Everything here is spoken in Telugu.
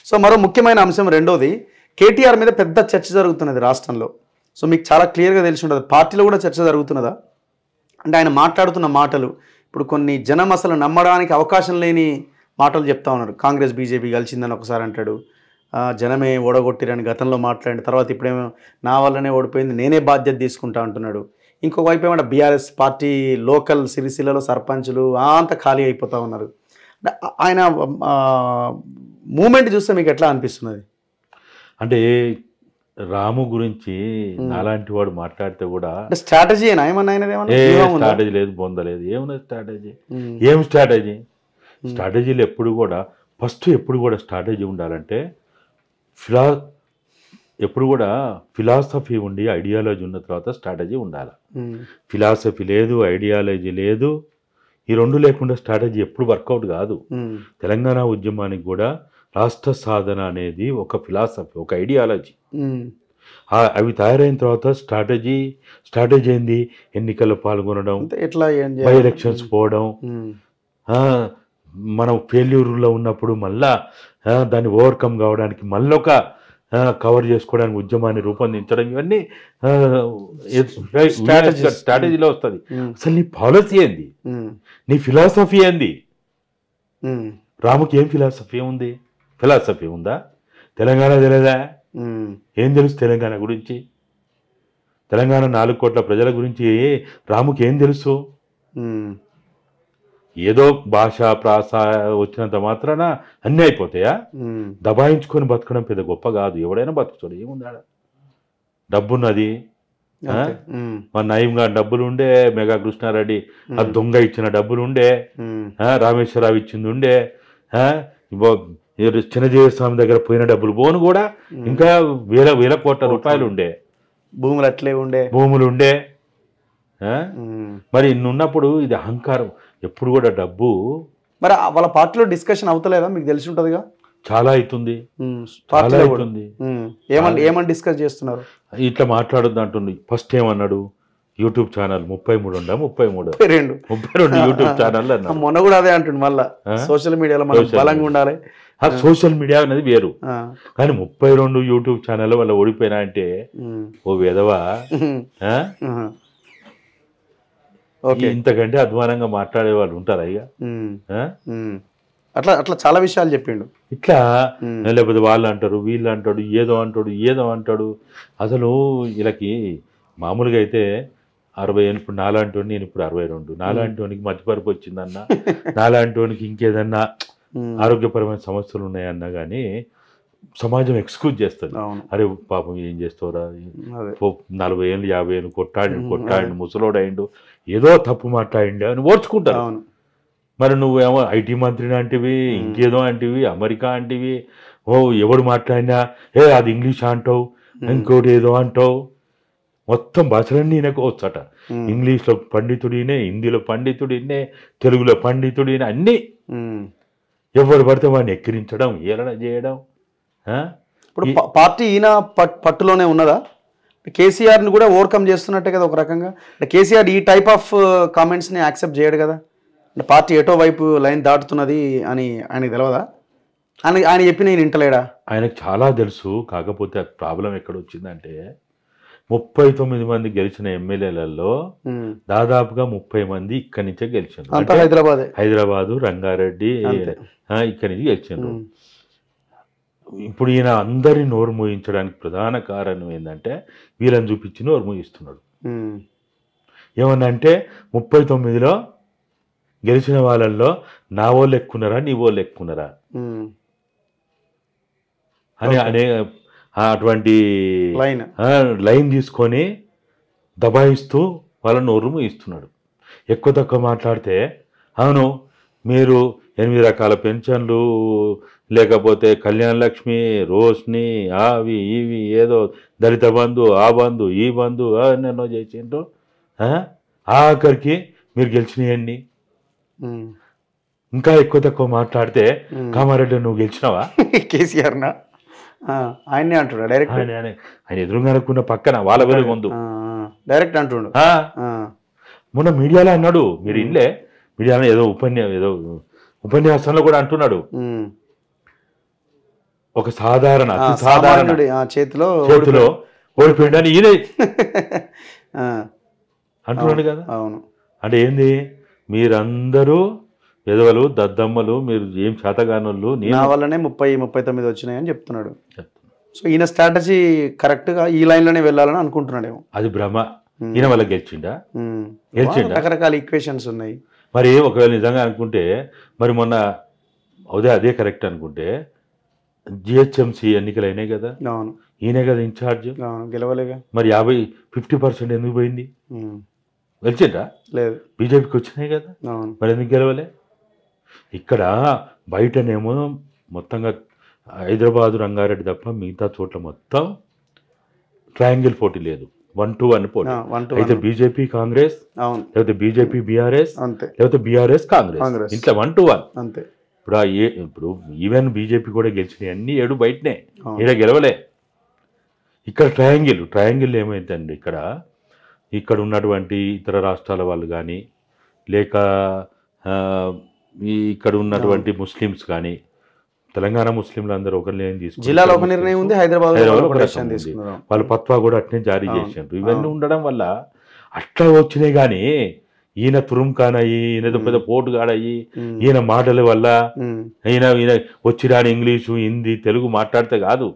సో మరో ముఖ్యమైన అంశం రెండోది, కేటీఆర్ మీద పెద్ద చర్చ జరుగుతున్నది రాష్ట్రంలో. సో మీకు చాలా క్లియర్గా తెలిసి ఉంటుంది, పార్టీలో కూడా చర్చ జరుగుతున్నదా అంటే ఆయన మాట్లాడుతున్న మాటలు ఇప్పుడు కొన్ని జనం అసలు నమ్మడానికి అవకాశం లేని మాటలు చెప్తా ఉన్నారు. కాంగ్రెస్ బీజేపీ కలిసిందని ఒకసారి అంటాడు, జనమే ఓడగొట్టిరని గతంలో మాట్లాడిన తర్వాత ఇప్పుడేమో నా వల్లనే ఓడిపోయింది నేనే బాధ్యత తీసుకుంటా అంటున్నాడు. ఇంకొక వైపు ఏమంటే బీఆర్ఎస్ పార్టీ లోకల్ సిరిసిల్లలో సర్పంచులు అంతా ఖాళీ అయిపోతూ ఉన్నారు. ఆయన మూమెంట్ చూస్తే మీకు ఎట్లా అనిపిస్తున్నది? అంటే రాము గురించి నాలాంటి వాడు మాట్లాడితే కూడా స్ట్రాటజీ స్ట్రాటజీ లేదు, బొందలేదు. ఏమున్నది స్ట్రాటజీ? ఏం స్ట్రాటజీ? స్ట్రాటజీలు ఎప్పుడు కూడా ఎప్పుడు కూడా స్ట్రాటజీ ఉండాలంటే ఎప్పుడు కూడా ఫిలాసఫీ ఉండి ఐడియాలజీ ఉన్న తర్వాత స్ట్రాటజీ ఉండాలి. ఫిలాసఫీ లేదు, ఐడియాలజీ లేదు, ఈ రెండు లేకుండా స్ట్రాటజీ ఎప్పుడు వర్కౌట్ కాదు. తెలంగాణ ఉద్యమానికి కూడా రాష్ట్ర సాధన అనేది ఒక ఫిలాసఫీ, ఒక ఐడియాలజీ. అవి తయారైన తర్వాత స్ట్రాటజీ ఏంది? ఎన్నికల్లో పాల్గొనడం, బై ఎలక్షన్స్ పోవడం, మనం ఫెయిల్యూర్లో ఉన్నప్పుడు మళ్ళా దాన్ని ఓవర్కమ్ కావడానికి మళ్ళీ ఒక కవర్ చేసుకోవడానికి ఉద్యమాన్ని రూపొందించడం, ఇవన్నీ స్ట్రాటజీలో వస్తుంది. అసలు నీ పాలసీ ఏంది? నీ ఫిలాసఫీ ఏంది? రాముకి ఏం ఫిలాసఫీ ఉంది? ఫిలాసఫీ ఉందా? తెలంగాణ తెలియదా? ఏం తెలుసు తెలంగాణ గురించి? తెలంగాణ 4 కోట్ల ప్రజల గురించి రాముకి ఏం తెలుసు? ఏదో భాష ప్రాస వచ్చినంత మాత్రాన అన్నీ అయిపోతాయా? దబాయించుకొని బతకడం పెద్ద గొప్ప కాదు. ఎవడైనా బతుకుతాడు. ఏముందా? డబ్బున్నది. మన నయంగా డబ్బులు ఉండే, మెగా కృష్ణారెడ్డి ఆ దొంగ ఇచ్చిన డబ్బులు ఉండే, రామేశ్వరరావు ఇచ్చింది ఉండే, చిన్నజీవ స్వామి దగ్గర పోయిన డబ్బులు పోను కూడా ఇంకా వేల కోట్ల రూపాయలు ఉండే, భూములు అట్లే భూములు ఉండే. మరి ఇన్నున్నప్పుడు ఇది అహంకారం. ఎప్పుడు కూడా డబ్బు. మరి వాళ్ళ పార్టీలో డిస్కషన్ అవుతలేదా? మీకు తెలిసి ఉంటుందిగా. చాలా అవుతుంది. ఏమని డిస్కస్ చేస్తున్నారు? ఇట్లా మాట్లాడొద్దు అంటుంది. ఫస్ట్ ఏమన్నాడు? యూట్యూబ్ ఛానల్ 33 ఉందా? 32 యూట్యూబ్ ఛానల్ అన్నా. మొన్న కూడా అదే అంటుండు. మళ్ళా సోషల్ మీడియాలో మనం బలంగా ఉండాలి. సోషల్ మీడియా అనేది వేరు, కానీ 32 యూట్యూబ్ ఛానల్ వల్ల ఓడిపోయినా అంటే ఓ విధవా. ఇంతకంటే అధ్వానంగా మాట్లాడే వాళ్ళు ఉంటారా? ఇక అట్లా చాలా విషయాలు చెప్పిండు. ఇట్లా లేకపోతే వాళ్ళు అంటారు, వీళ్ళు అంటాడు, ఏదో అంటాడు. అసలు వీళ్ళకి మామూలుగా అయితే 60 ఏళ్ళు. ఇప్పుడు నాలాంటి వాడిని, నేను ఇప్పుడు 62. నాలాంటి వానికి మతిపరుపు వచ్చిందన్నా, నాలాంటి వానికి ఇంకేదన్నా ఆరోగ్యపరమైన సమస్యలు ఉన్నాయన్నా కానీ సమాజం ఎక్స్క్యూజ్ చేస్తుంది. అరే పాపం ఏం చేస్తావురా, 40 ఏళ్ళు 50 ఏళ్ళు కొట్టాడు ముసలోడైండు, ఏదో తప్పు మాట్లాడిండు అని ఓర్చుకుంటారు. మరి నువ్వేమో ఐటీ మంత్రిని అంటివి, ఇంకేదో అంటివి, అమెరికా అంటివి, ఎవడు మాట్లాడినా అది ఇంగ్లీష్ అంటావు, ఇంకోటి ఏదో అంటావు. మొత్తం భాషలన్నీ ఈయనకు వచ్చట. ఇంగ్లీష్లో పండితుడినే, హిందీలో పండితుడినే, తెలుగులో పండితుడినే, అన్నీ. ఎవరు పడితే వాడిని ఎక్కిరించడం, ఏలన చేయడం. ఇప్పుడు పార్టీ ఈయన పట్టులోనే ఉన్నదా? కేసీఆర్ని కూడా ఓవర్కమ్ చేస్తున్నట్టే కదా ఒక రకంగా. కేసీఆర్ ఈ టైప్ ఆఫ్ కామెంట్స్ని యాక్సెప్ట్ చేయడు కదా. అంటే పార్టీ ఎటో వైపు లైన్ దాటుతున్నది అని ఆయనకు తెలియదా? ఆయన చెప్పి నేను వింటలేడా? ఆయనకు చాలా తెలుసు. కాకపోతే ప్రాబ్లం ఎక్కడ వచ్చిందంటే 39 మంది గెలిచిన ఎమ్మెల్యేలలో దాదాపుగా 30 మంది ఇక్కడి నుంచే గెలిచారు. హైదరాబాదు, రంగారెడ్డి ఇక్కడి నుంచి గెలిచారు. ఇప్పుడు ఈయన అందరినీ నోరు మూయించడానికి ప్రధాన కారణం ఏంటంటే వీళ్ళని చూపించి నోరు మూయిస్తున్నాడు. ఏమన్నంటే 39లో గెలిచిన వాళ్ళల్లో నా వాళ్ళు ఎక్కున్నారా, నీ వాళ్ళు ఎక్కున్నారా అని అటువంటి లైన్ తీసుకొని దబాయిస్తూ వాళ్ళ నోరు మూయిస్తున్నాడు. ఎక్కువ తక్కువ మాట్లాడితే అవును మీరు 8 రకాల పెన్షన్లు, లేకపోతే కళ్యాణ లక్ష్మి, రోష్ని, అవి ఇవి ఏదో దళిత బంధు, ఆ బంధు ఈ బంధు ఎన్నెన్నో చేసిండ్రు. ఆఖరికి మీరు గెలిచినవన్నీ. ఇంకా ఎక్కువ తక్కువ మాట్లాడితే కామారెడ్డి నువ్వు గెలిచినావా? కేసీఆర్నా? ఆయనే అంటున్నాడు డైరెక్ట్. ఆయన ఎదురుగా అనుకున్న పక్కన వాళ్ళ వేరే ముందు డైరెక్ట్ అంటుండు. మొన్న మీడియాలో అన్నాడు, మీరు ఇల్లే మీడియాలో ఏదో ఉపన్యాసంలో కూడా అంటున్నాడు. ఒక సాధారణ ఆ, అతి సాధారణ సామాన్యుడి, ఆ, చేతిలో చేతిలో ఓడిపోయిందని ఈయన ఆ, అంటున్నాడు కదా. అవును. అంటే ఏంది, మీరందరూ ఎదవలు దద్దమ్మలు, మీరు ఏం చేతగానోళ్ళు, నా వల్లనే 30-39 వచ్చినాయని చెప్తున్నాడు. సో ఈయన స్ట్రాటజీ కరెక్ట్గా ఈ లైన్లోనే వెళ్ళాలని అనుకుంటున్నాడేమో. అది భ్రమ. ఈయన వల్ల గెలిచిండా? ఉమ్. గెలిచిండా? రకరకాల ఈక్వేషన్స్ ఉన్నాయి. మరి ఒకవేళ నిజంగా అనుకుంటే మరి మొన్న అదే కరెక్ట్ అనుకుంటే జిహెచ్ఎంసీ ఎన్నికలు అయినాయి కదా, అవును, ఈయనే కదా ఇన్ఛార్జ్. అవును, గెలవలేగా. మరి 50% ఎందుకు పోయింది? గెలిచిండ్రా? లేదు, బీజేపీకి వచ్చినాయి కదా, అవును. మరి ఎందుకు గెలవలే? ఇక్కడ బయటనేమో మొత్తంగా హైదరాబాదు రంగారెడ్డి తప్ప మిగతా చోట్ల మొత్తం ట్రయాంగిల్ పోటీ లేదు, 1-1 పోటీ. 1-1. అయితే బీజేపీ కాంగ్రెస్, అవును, లేకపోతే బీజేపీ బీఆర్ఎస్, అంతే, లేకపోతే బీఆర్ఎస్ కాంగ్రెస్, ఇట్లా 1-1 అంతే. ఇప్పుడు ఇప్పుడు ఈవెన్ బీజేపీ కూడా గెలిచినాయి అన్ని 7 బయటనే, అవును. ఈడ గెలవలే. ఇక్కడ ట్రయాంగిల్ ఏమైందండి, ఇక్కడ ఉన్నటువంటి ఇతర రాష్ట్రాల వాళ్ళు కానీ లేక ఇక్కడ ఉన్నటువంటి ముస్లిమ్స్ కానీ, తెలంగాణ ముస్లింలు అందరూ ఒక నిర్ణయం తీసుకున్నారు, జిల్లాలో ఒక నిర్ణయం ఉంది, హైదరాబాద్ వాళ్ళు పత్వా కూడా అట్నే జారీ చేసినారు. ఇవన్నీ ఉండడం వల్ల అట్లా వచ్చినాయి. కానీ ఈయన తురుంకానయ్యి, ఈయన పెద్ద పోటుగాడయ్యి, ఈయన మాటల వల్ల ఈయన వచ్చిరాని ఇంగ్లీషు హిందీ తెలుగు మాట్లాడితే కాదు,